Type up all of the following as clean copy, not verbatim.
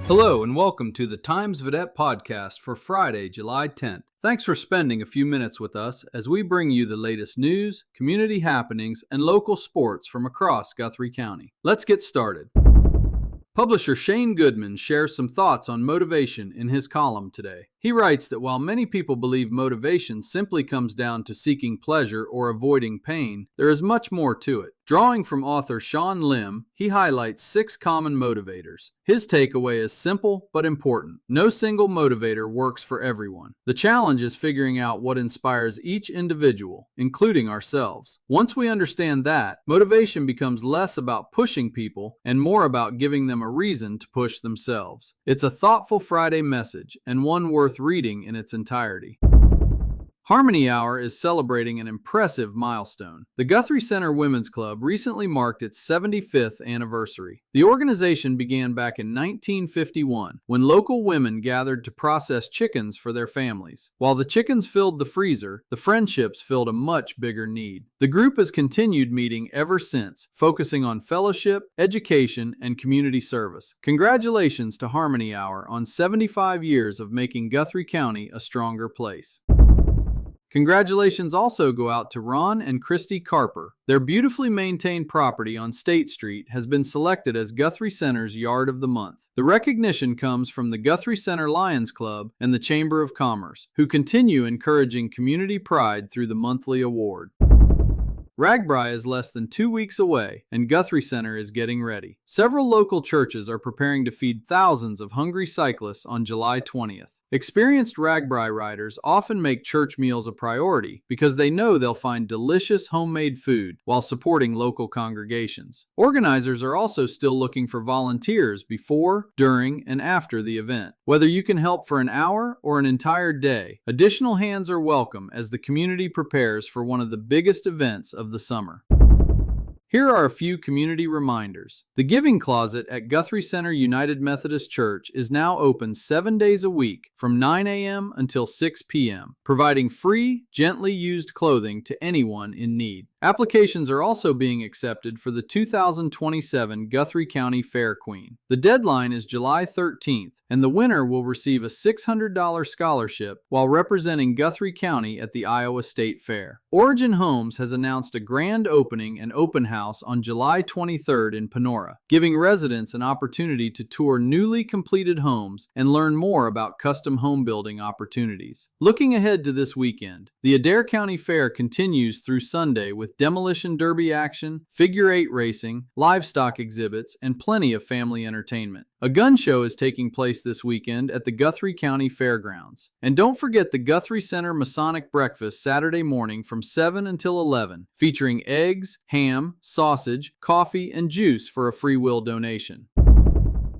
Hello and welcome to the Times Vedette podcast for Friday, July 10th. Thanks for spending a few minutes with us as we bring you the latest news, community happenings, and local sports from across Guthrie County. Let's get started. Publisher Shane Goodman shares some thoughts on motivation in his column today. He writes that while many people believe motivation simply comes down to seeking pleasure or avoiding pain, there is much more to it. Drawing from author Sean Lim, he highlights 6 common motivators. His takeaway is simple but important. No single motivator works for everyone. The challenge is figuring out what inspires each individual, including ourselves. Once we understand that, motivation becomes less about pushing people and more about giving them a reason to push themselves. It's a thoughtful Friday message and one worth reading in its entirety. Harmony Hour is celebrating an impressive milestone. The Guthrie Center Women's Club recently marked its 75th anniversary. The organization began back in 1951 when local women gathered to process chickens for their families. While the chickens filled the freezer, the friendships filled a much bigger need. The group has continued meeting ever since, focusing on fellowship, education, and community service. Congratulations to Harmony Hour on 75 years of making Guthrie County a stronger place. Congratulations also go out to Ron and Christy Carper. Their beautifully maintained property on State Street has been selected as Guthrie Center's Yard of the Month. The recognition comes from the Guthrie Center Lions Club and the Chamber of Commerce, who continue encouraging community pride through the monthly award. RAGBRAI is less than 2 weeks away, and Guthrie Center is getting ready. Several local churches are preparing to feed thousands of hungry cyclists on July 20th. Experienced RAGBRAI riders often make church meals a priority because they know they'll find delicious homemade food while supporting local congregations. Organizers are also still looking for volunteers before, during, and after the event. Whether you can help for an hour or an entire day, additional hands are welcome as the community prepares for one of the biggest events of the summer. Here are a few community reminders. The Giving Closet at Guthrie Center United Methodist Church is now open 7 days a week from 9 a.m. until 6 p.m., providing free, gently used clothing to anyone in need. Applications are also being accepted for the 2027 Guthrie County Fair Queen. The deadline is July 13th, and the winner will receive a $600 scholarship while representing Guthrie County at the Iowa State Fair. Origin Homes has announced a grand opening and open house on July 23rd in Panora, giving residents an opportunity to tour newly completed homes and learn more about custom home building opportunities. Looking ahead to this weekend, the Adair County Fair continues through Sunday with demolition derby action, figure-8 racing, livestock exhibits, and plenty of family entertainment. A gun show is taking place this weekend at the Guthrie County Fairgrounds. And don't forget the Guthrie Center Masonic Breakfast Saturday morning from 7 until 11, featuring eggs, ham, sausage, coffee, and juice for a free will donation.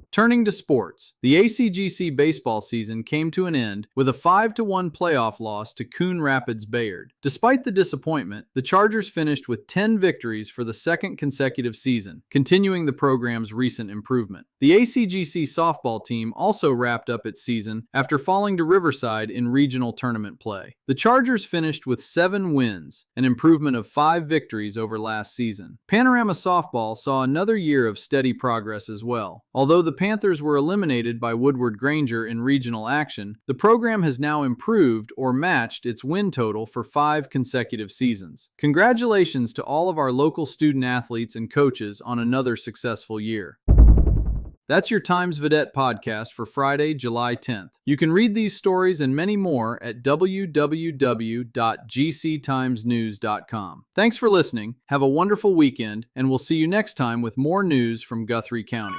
Turning to sports, the ACGC baseball season came to an end with a 5-1 playoff loss to Coon Rapids Bayard. Despite the disappointment, the Chargers finished with 10 victories for the second consecutive season, continuing the program's recent improvement. The ACGC softball team also wrapped up its season after falling to Riverside in regional tournament play. The Chargers finished with 7 wins, an improvement of 5 victories over last season. Panorama softball saw another year of steady progress as well. Although the Panthers were eliminated by Woodward Granger in regional action, the program has now improved or matched its win total for 5 consecutive seasons. Congratulations to all of our local student athletes and coaches on another successful year. That's your Times Vedette podcast for Friday, July 10th. You can read these stories and many more at www.gctimesnews.com. Thanks for listening, have a wonderful weekend, and we'll see you next time with more news from Guthrie County.